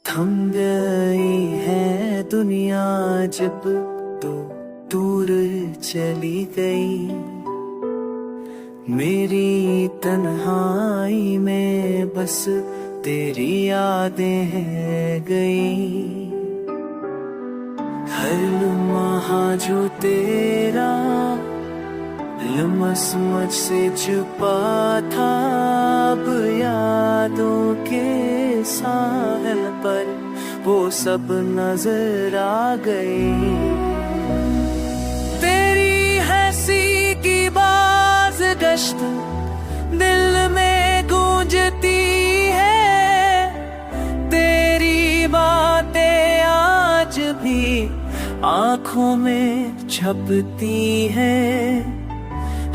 थम गई है दुनिया जब तो दूर चली गई। मेरी तन्हाई में बस तेरी यादें गई। हर लम्हा जो तेरा लम्हा मुझसे छुपा था, अब यादों के साहिल पर वो सब नजर आ गई। तेरी हंसी की बाज गश्त दिल में गूंजती है, तेरी बातें आज भी आँखों में छपती है।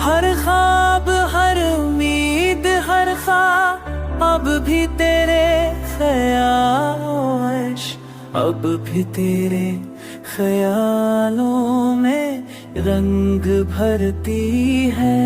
हर ख्वाब हर उम्मीद हर अब भी तेरे ख्यालों, अब भी तेरे ख्यालों में रंग भरती है।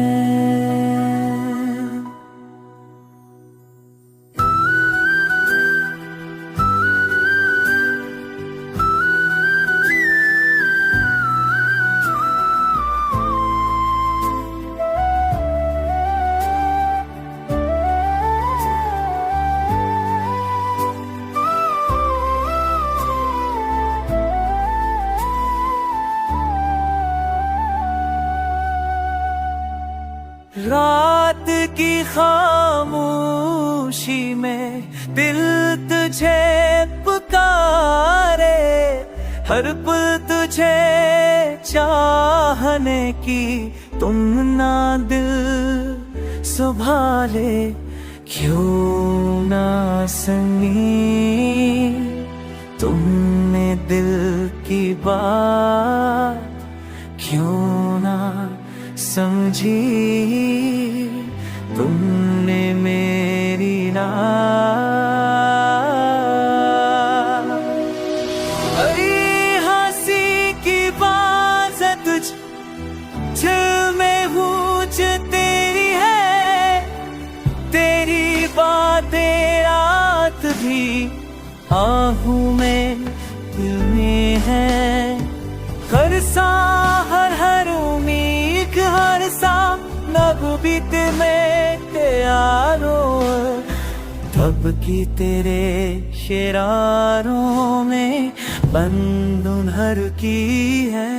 रात की खामोशी में दिल तुझे पुकारे, हर पल तुझे चाहने की तुम ना दिल संभाले। क्यों ना सुनी तुमने दिल की बात, क्यों ना समझी तुमने मेरी रात। हंसी की बात तुझ में पूछ तेरी है, तेरी बातें रात भी आहू में दिल में है। हर सा हर उम्मीद हर सा नब बीत में यारों, तब की तेरे शरारों में बंद उन्हर की है।